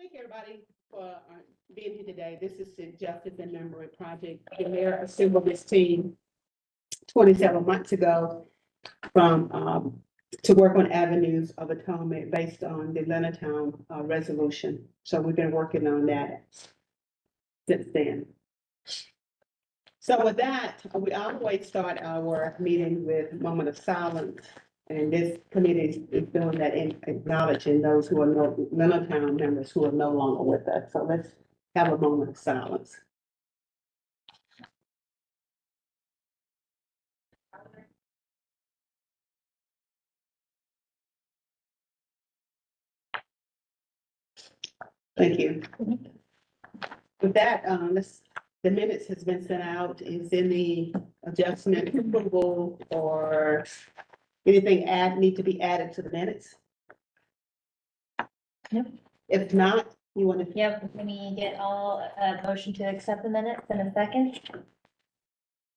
Thank you, everybody, for being here today. This is the Justice and Memory Project. The mayor assembled this team 27 months ago from to work on avenues of atonement based on the Leonardtown resolution. So we've been working on that since then. So with that, we always start our meeting with a moment of silence. And this committee is doing that in acknowledging those who are no Leonardtown members who are no longer with us. So let's have a moment of silence. Thank you. With that, the minutes has been sent out. Is any adjustment, approval, or anything need to be added to the minutes? Yep. If not, you want to? Yep, let me get all, motion to accept the minutes in a second.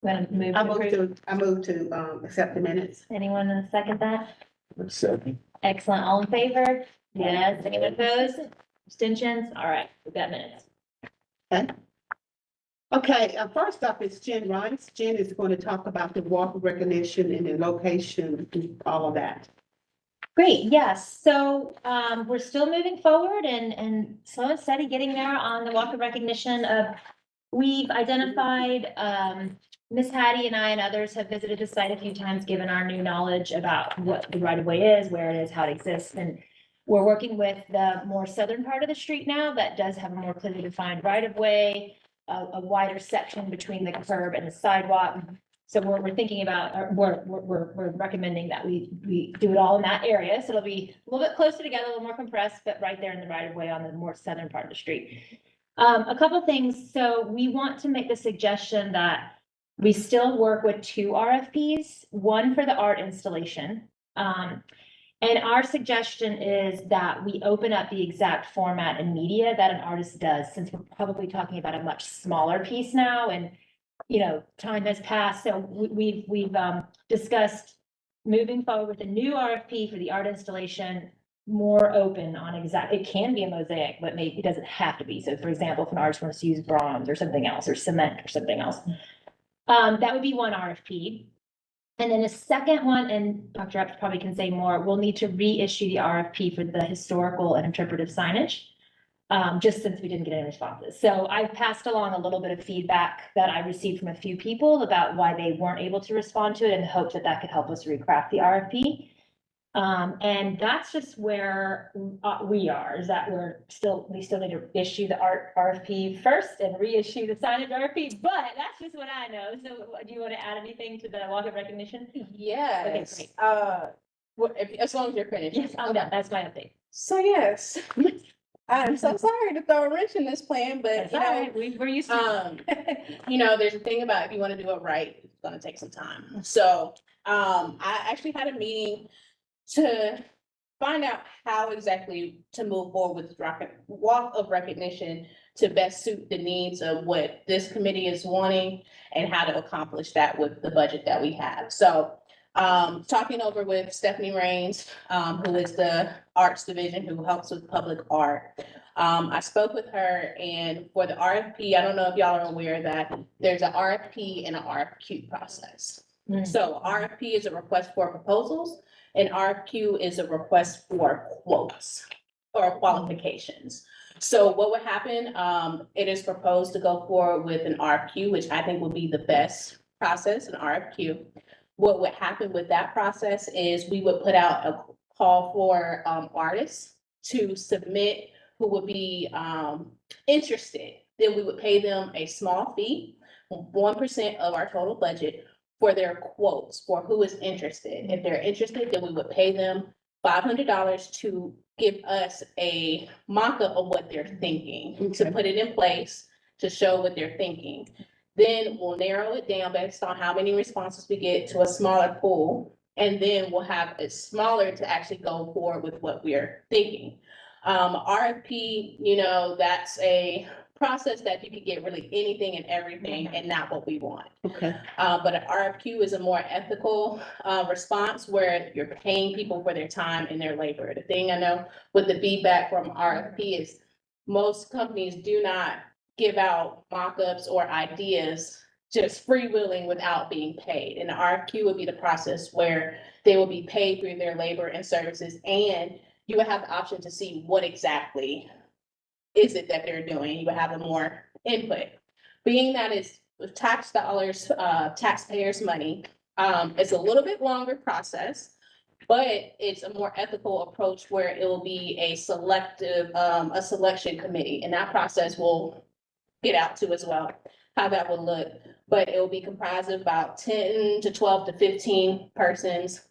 Gonna move to approve. I move to accept the minutes. Anyone in second that? Second. Excellent, all in favor? Yes, anyone opposed? Abstentions? All right, we've got minutes. Okay, first up is Jen Rice. Jen is going to talk about the walk of recognition and the location and all of that. Great, yes, so, we're still moving forward and slow and steady getting there on the walk of recognition of, we've identified, Miss Hattie and I and others have visited the site a few times, given our new knowledge about what the right of way is, where it is, how it exists, and we're working with the more southern part of the street now that does have a more clearly defined right of way, a wider section between the curb and the sidewalk. So we're thinking about, we're recommending that we do it all in that area. So it'll be a little bit closer together, a little more compressed, but right there in the right of way on the more southern part of the street. A couple things. So we want to make the suggestion that we still work with 2 RFPs, one for the art installation. And our suggestion is that we open up the exact format and media that an artist does, since we're probably talking about a much smaller piece now, and, you know, time has passed. So we've discussed moving forward with a new RFP for the art installation, more open on it can be a mosaic, but maybe it doesn't have to be. So for example, if an artist wants to use bronze or something else, or cement or something else, that would be one RFP. And then a second one, and Dr. Epps probably can say more, we'll need to reissue the RFP for the historical and interpretive signage, just since we didn't get any responses. So I passed along a little bit of feedback that I received from a few people about why they weren't able to respond to it, in the hope that that could help us recraft the RFP. And that's just where we are, is that we still need to issue the art RFP first and reissue the signage RFP, but that's just what I know. So do you want to add anything to the walk of recognition? Yes. Okay, As long as you're finished. Yes, I'm done. That's my update. So yes, I'm so sorry to throw a wrench in this plan, but That's all right. We're used to it. you know, there's a thing about if you want to do it right, it's gonna take some time. So I actually had a meeting to find out how exactly to move forward with walk of recognition to best suit the needs of what this committee is wanting and how to accomplish that with the budget that we have. So talking over with Stephanie Rains, who is the arts division, who helps with public art. I spoke with her, and for the RFP, I don't know if y'all are aware that there's an RFP and an RFQ process. So RFP is a request for proposals, and RFQ is a request for quotes or qualifications. So what would happen, it is proposed to go forward with an RFQ, which I think would be the best process, an RFQ. What would happen with that process is we would put out a call for artists to submit who would be interested. Then we would pay them a small fee, 1% of our total budget, for their quotes for who is interested. If they're interested, then we would pay them $500 to give us a mock-up of what they're thinking, to put it in place, to show what they're thinking. Then we'll narrow it down based on how many responses we get to a smaller pool. And then we'll have it smaller to actually go forward with what we're thinking. RFP, you know, that's a process that you could get really anything and everything and not what we want. Okay. But an RFQ is a more ethical response where you're paying people for their time and their labor. The thing I know with the feedback from RFP is most companies do not give out mock-ups or ideas just freewheeling without being paid. And the RFQ would be the process where they will be paid through their labor and services, and you would have the option to see what exactly is it that they're doing. You would have more input. Being that it's tax dollars, taxpayers' money, it's a little bit longer process, but it's a more ethical approach where it will be a selection committee, and that process will get out to as well, how that will look. But it will be comprised of about 10 to 12 to 15 persons.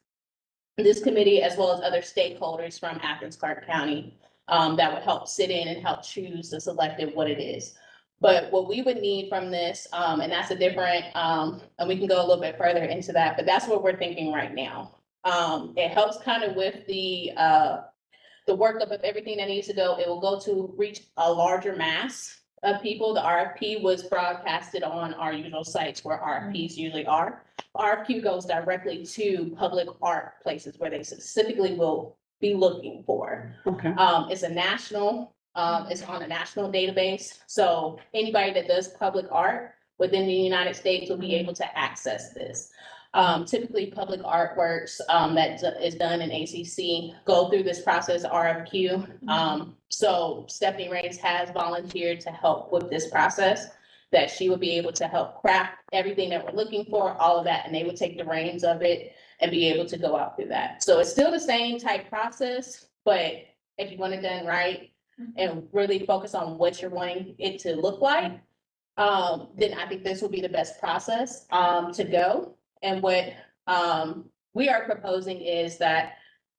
This committee, as well as other stakeholders from Athens-Clarke County, that would help sit in and help choose the selective what it is. But what we would need from this, and that's a different, and we can go a little bit further into that, but that's what we're thinking right now. It helps kind of with the workup of everything that needs to go. It will go to reach a larger mass of people. The RFP was broadcasted on our usual sites where RFPs usually are. RFQ goes directly to public art places where they specifically will be looking for. Okay. It's a national, it's on a national database. So anybody that does public art within the United States will be able to access this. Typically public artworks, that is done in ACC go through this process RFQ. So Stephanie Rains has volunteered to help with this process, that she would be able to help craft everything that we're looking for, all of that, and they would take the reins of it and be able to go out through that. So it's still the same type process, but if you want it done right and really focus on what you're wanting it to look like, then I think this will be the best process to go. And what we are proposing is that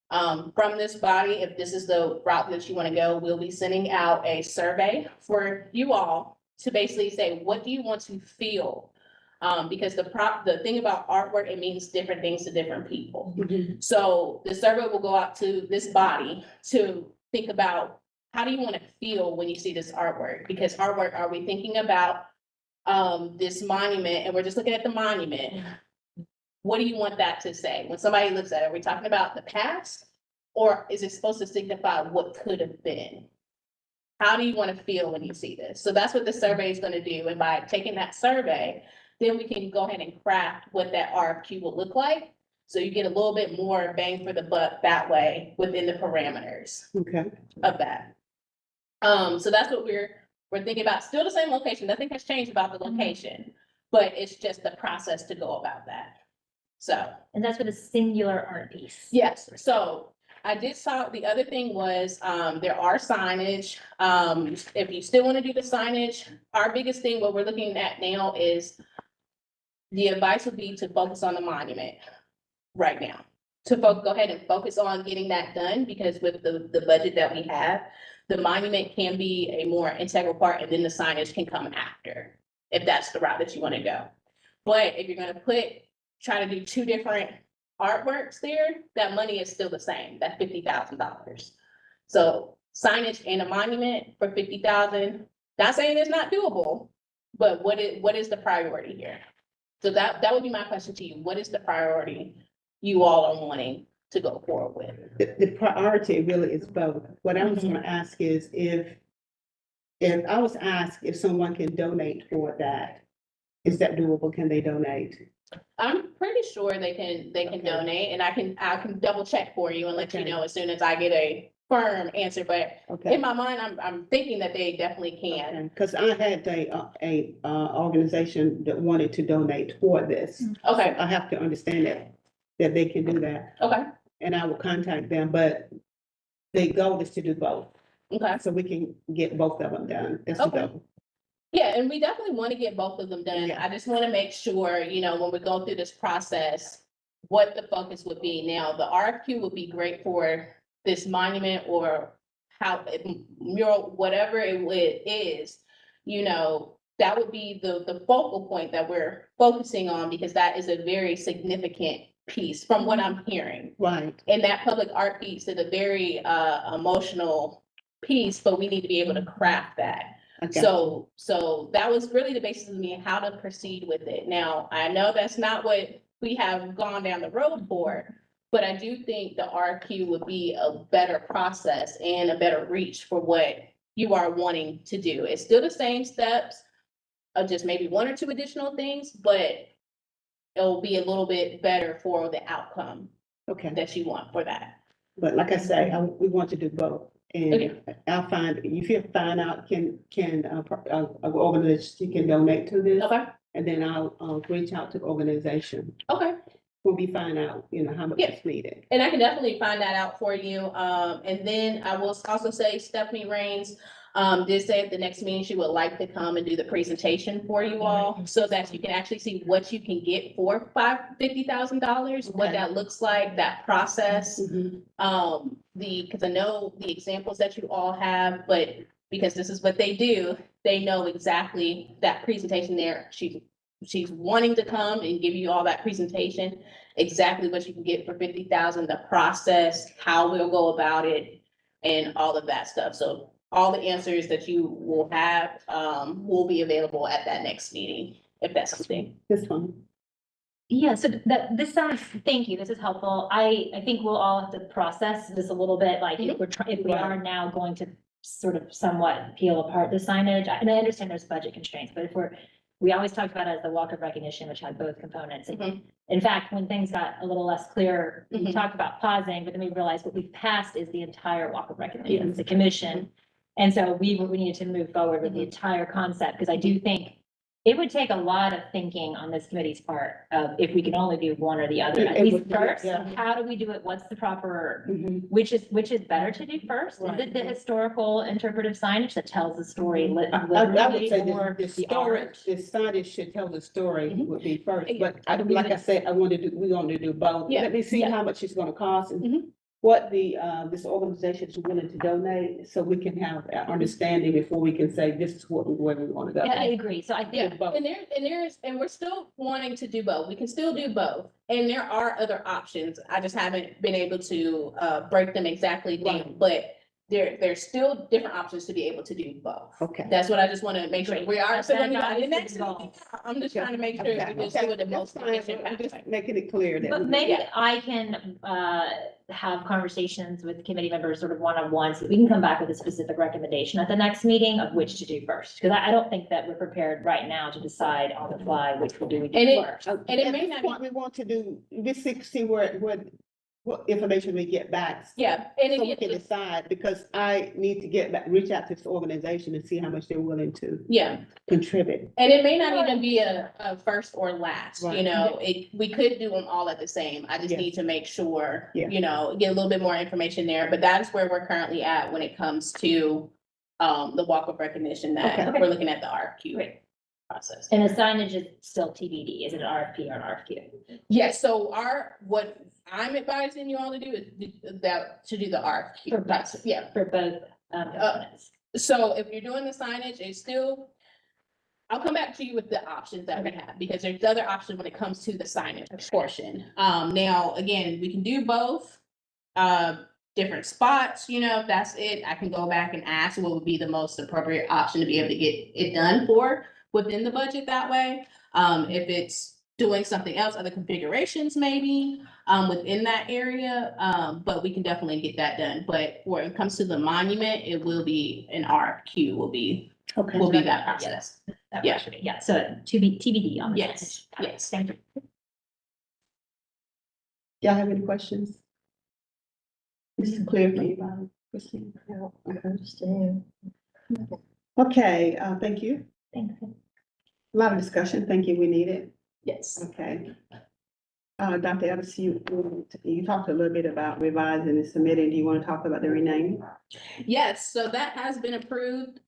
from this body, if this is the route that you want to go, we'll be sending out a survey for you all to basically say, what do you want to feel? Because the thing about artwork, it means different things to different people. Mhm. So the survey will go out to this body to think about, how do you want to feel when you see this artwork? Because artwork, are we thinking about this monument and we're just looking at the monument? What do you want that to say? When somebody looks at it, are we talking about the past? Or is it supposed to signify what could have been? How do you want to feel when you see this? So that's what the survey is going to do. And by taking that survey, then we can go ahead and craft what that RFQ will look like. So you get a little bit more bang for the buck that way within the parameters Okay. of that. So that's what we're thinking about. Still the same location. Nothing has changed about the location, but it's just the process to go about that. So. And that's with a singular art piece. Yes, so I did saw, the other thing was, there are signage. If you still want to do the signage, our biggest thing, what we're looking at now is the advice would be to focus on the monument right now. Go ahead and focus on getting that done, because with the budget that we have, the monument can be a more integral part, and then the signage can come after, if that's the route that you want to go. But if you're gonna try to do two different artworks there, that money is still the same, that's $50,000. So signage and a monument for $50,000, not saying it's not doable, but what is the priority here? So that would be my question to you. What is the priority you all are wanting to go forward with? The priority really is both. What I was gonna ask is if I was asked if someone can donate toward that, is that doable? Can they donate? I'm pretty sure they can donate, and I can double check for you and let you Okay. know as soon as I get a firm answer, but Okay. in my mind, I'm thinking that they definitely can. Because I had a organization that wanted to donate toward this. Okay, I have to understand that they can do that, okay, and I will contact them, but the goal is to do both, okay. so we can get both of them done. That's the Okay. goal. Yeah, and we definitely want to get both of them done. Yeah. I just want to make sure, when we go through this process, what the focus would be. Now, the RFQ would be great for this monument or mural, whatever it is, that would be the focal point that we're focusing on, because that is a very significant piece from what I'm hearing. Right. And that public art piece is a very emotional piece, but we need to be able to craft that. Okay. So that was really the basis of me, how to proceed with it. Now, I know that's not what we have gone down the road for, but I do think the RFQ would be a better process and a better reach for what you are wanting to do. It's still the same steps, just maybe one or two additional things, but it'll be a little bit better for the outcome Okay, that you want for that. but like I say, we want to do both. And Okay. I'll find, if you find out, can, organization can donate to this, Okay, and then I'll reach out to the organization okay. when we find out, how much Yeah. is needed. And I can definitely find that out for you. And then I will also say Stephanie Rains did say at the next meeting, she would like to come and do the presentation for you all so that you can actually see what you can get for $50,000, what Okay. that looks like, that process. Mhm. Because I know the examples that you all have, but because this is what they do, they know exactly that presentation there. She's wanting to come and give you all that presentation, exactly what you can get for 50,000, the process, how we'll go about it, and all of that stuff. So all the answers that you will have, will be available at that next meeting, if that's something. This one. Yeah, so this sounds, thank you, this is helpful. I think we'll all have to process this a little bit, like if if we are now going to sort of somewhat peel apart the signage, and I understand there's budget constraints, but if we always talked about it as the walk of recognition, which had both components. Mhm. In fact, when things got a little less clear, we Mhm. talked about pausing, but then we realized what we've passed is the entire walk of recognition, Yes. the commission. And so we needed to move forward with the entire concept, because I do think it would take a lot of thinking on this committee's part of if we can only do one or the other, at It least would, first. yeah. How do we do it? What's the proper, Mhm. which is better to do first? Is it the historical interpretive signage that tells the story I would literally, say or the the story, art? the signage should tell the story Mhm. would be first, Yeah. but like I said, we're going to do both. Yeah. Let me see Yeah. how much it's gonna cost and Mhm. what this organization is willing to donate, so we can have an understanding before we can say this is where we wanna go. Yeah, I agree. So I Yeah, think, both. and we're still wanting to do both. We can still do both. And there are other options. I just haven't been able to break them exactly down, Right. but there's still different options to be able to do both. Okay. That's what I just want to make sure. Great. We are That- still that gonna do got the us next to the goal. meeting. I'm just trying to make sure Okay, we just do it the that's most fine. efficient I'm just pathway. making it clear that. but we- maybe Yeah. I can have conversations with committee members sort of one-on-one, so we can come back with a specific recommendation at the next meeting of which to do first. Because I don't think that we're prepared right now to decide on the fly which will do we do And it- first. And it At may this not be- point, we want to do, this see what information we get back. Yeah, and So we again, can decide, because I need to reach out to this organization and see how much they're willing to yeah. contribute. And it may not even be a first or last, you Right. know, we could do them all at the same. I just Yes. need to make sure, Yeah. you know, get a little bit more information there, but that's where we're currently at when it comes to the walk of recognition that Okay. we're looking at the RFQ Great. process. And the signage is still TBD. Is it an RFP or an RFQ? Yes, so what I'm advising you all to do is to do the RFQ. For both. Yeah, For both components. so if you're doing the signage, it's still, I'll come back to you with the options that we have, because there's other options when it comes to the signage portion. Now, again, we can do both, different spots, you know, if that's it, I can go back and ask what would be the most appropriate option to be able to get it done for within the budget that way. If it's doing something else, other configurations maybe, within that area, but we can definitely get that done. But when it comes to the monument, it will be an RFQ will be Okay. that process. That Yeah. works for me. Yeah, so TBD on the Yes, signage. yes. Thank you. Y'all have any questions? This is clear for you, Bob? Christine? Okay, thank you. Thank you. A lot of discussion. Thank you. We need it. Yes. Okay. Dr. Ellis, you talked a little bit about revising and submitting. Do you want to talk about the renaming? Yes, so that has been approved.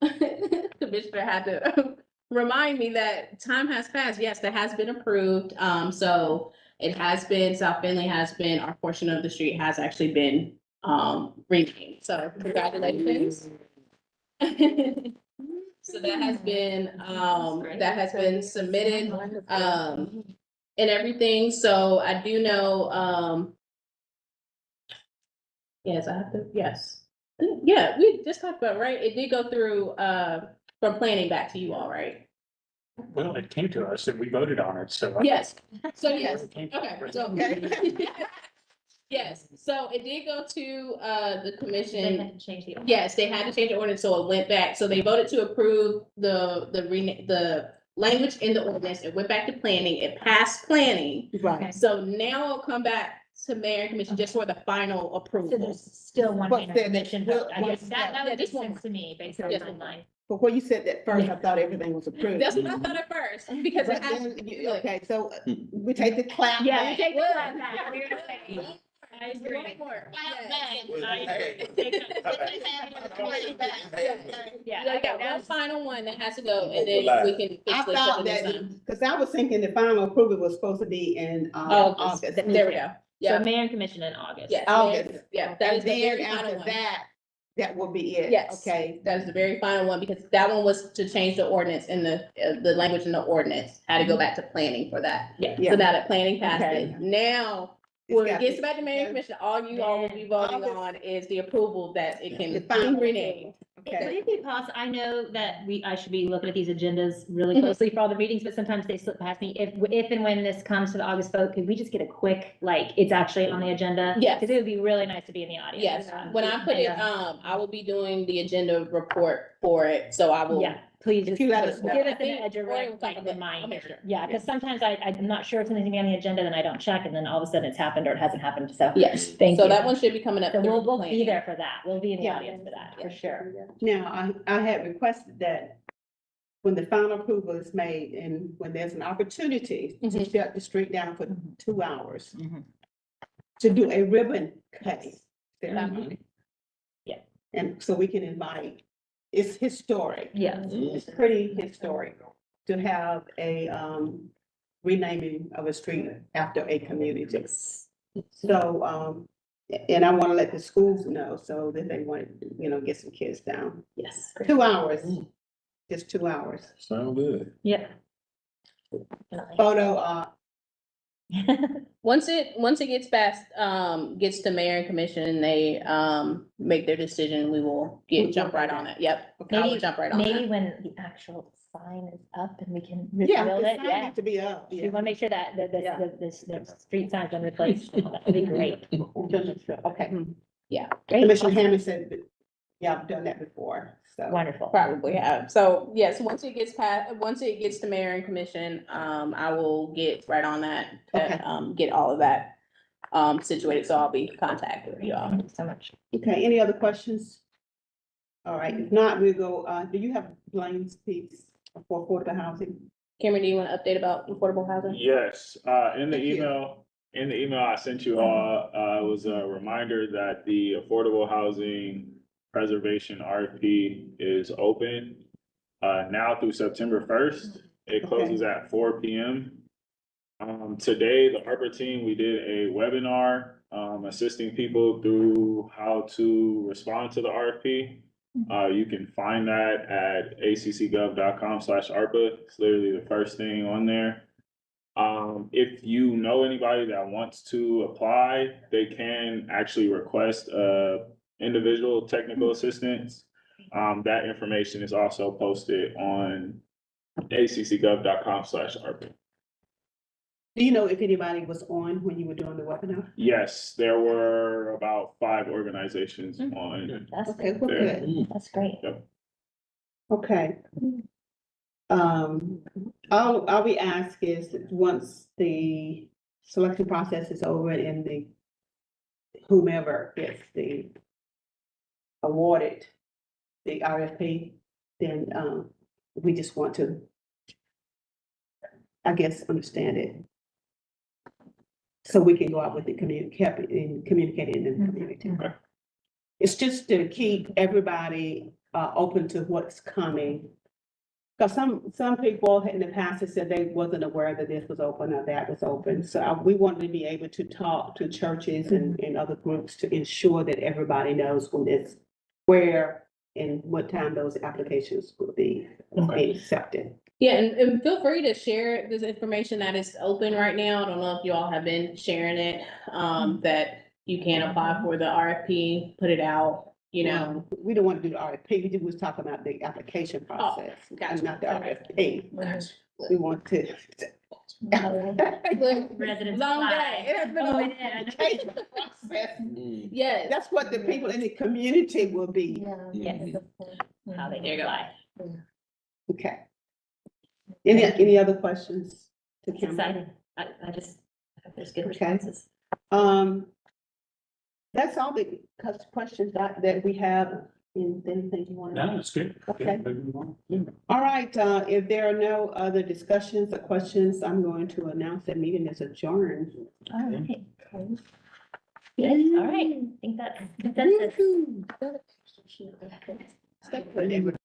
Commissioner had to remind me that time has passed. Yes, that has been approved. So it has been, South Finley has been, our portion of the street has actually been renamed. So congratulations. So that has been submitted and everything. So I do know yes, I have to, yes. Yeah, we just talked about, right? It did go through from planning back to you all, right? Well, it came to us and we voted on it, so. Yes, so yes, It came to okay, us. so. Yes, so it did go to, the They commission. had to change the. Yes, they had to change the ordinance, so it went back. So they voted to approve the language in the ordinance. It went back to planning. It passed planning. Right. So now it'll come back to mayor and commission just for the final So approval. there's still one But mayor then commission we'll- vote. I guess once- that yeah, would make just one sense to me based on Yes. timeline. But when you said that first, I thought everything was approved. That's what I thought at first, because it But has. then okay, so we take the clap. Yeah, back. we take the Well, clap back. We're gonna say- I agree. One more. Clap Yes. back. I agree. Yeah. Yeah, I okay, got one that's- final one that has to go, and then we can I fix the thought stuff that, this time. because I was thinking the final approval was supposed to be in, August. There we go. So Yeah, mayor and commission in August. yes. August. Yeah, that is And the then very final after one. that, that will be it. Yes. Okay. That is the very final one, because that one was to change the ordinance and the language in the ordinance, had to go back to planning for that. Yeah. Yeah. So now that planning passed Okay. it, now, It's when it got gets to- back to mayor and commission, all you all will be voting August. on is the approval that it The can final be renamed. Would Okay. it be possible, I know that I should be looking at these agendas really closely for all the meetings, but sometimes they slip past me. If and when this comes to the August vote, could we just get a quick, like, it's actually on the agenda? Yes. Because it would be really nice to be in the audience. Yes, when I put it, I will be doing the agenda report for it, so I will. Yeah, please If just you let give us us know. an I think edge, Gloria will talk like a about it. I'll reminder. make sure. Yeah, because sometimes I'm not sure if something's gonna be on the agenda, then I don't check, and then all of a sudden it's happened or it hasn't happened, so. Yes, Thank so you. that one should be coming up. So through we'll be planning. there for that. We'll be in the Yeah. audience for that, for sure. Now, I had requested that when the final approval is made and when there's an opportunity to Mhm. shut the street down for 2 hours, Mhm. to do a ribbon cutting ceremony. Yeah. And so we can invite, it's historic. Yeah. It's pretty historic to have a, renaming of a street after a community. So, and I want to let the schools know so that they want, get some kids down. Yes. 2 hours, just 2 hours. Sound good. Yeah. Photo, Once it gets past, gets to mayor and commission, and they, make their decision, we will jump right on it. Yep. I will Maybe- jump right on Maybe that. when the actual sign is up and we can yeah, rebuild the it, sign yeah. needs to be up. We Yeah. want to make sure that Yeah. the street signs are replaced. That would be great. Okay. Great. Commissioner Hammond said, that, yeah, I've done that before, so. Wonderful. Probably have. So yes, once it gets to mayor and commission, I will get right on that, Okay. get all of that, situated. So I'll be contacting you all. Thank you so much. Okay, any other questions? All right, if not, we'll go, do you have Blaine's piece for affordable housing? Cameron, do you want to update about affordable housing? Yes, in the Thank you. email I sent you all, was a reminder that the affordable housing preservation RFP is open now through September 1st. It closes at 4 p.m. Today, the ARPA team, we did a webinar assisting people through how to respond to the RFP. You can find that at accgov.com/ARPA. It's literally the first thing on there. If you know anybody that wants to apply, they can actually request individual technical assistance. That information is also posted on accgov.com/ARPA. Do you know if anybody was on when you were doing the webinar? Yes, there were about 5 organizations on. That's, Okay, well, There. good, that's great. okay. All we ask is that once the selection process is over and the whomever gets the awarded the RFP, then, we just want to, I guess, understand it. So we can go out with the communicate in the community. Okay. It's just to keep everybody, open to what's coming. Because some people in the past have said they wasn't aware that this was open or that was open. So we wanted to be able to talk to churches and other groups to ensure that everybody knows when it's, where and what time those applications will be accepted. Yeah, and feel free to share this information that is open right now. I don't know if you all have been sharing it, that you can apply for the RFP, put it out, Well, we don't want to do the RFP, we was talking about the application process, gotcha. and not the RFP. Gotcha. We want to Residents Long apply. day. It has been a Oh, long yeah. Education process. Yes. That's what the people in the community will be. Yes. How they There you go. apply. Okay. Any other questions to It's Kim? exciting. I just, there's good Okay. responses. That's all the questions that we have. Anything you want to? No, it's good. Okay. Good, move on. All right, if there are no other discussions or questions, I'm going to announce that meeting is adjourned. All right. Good, all right. I think that's consensus. Stay put, everybody.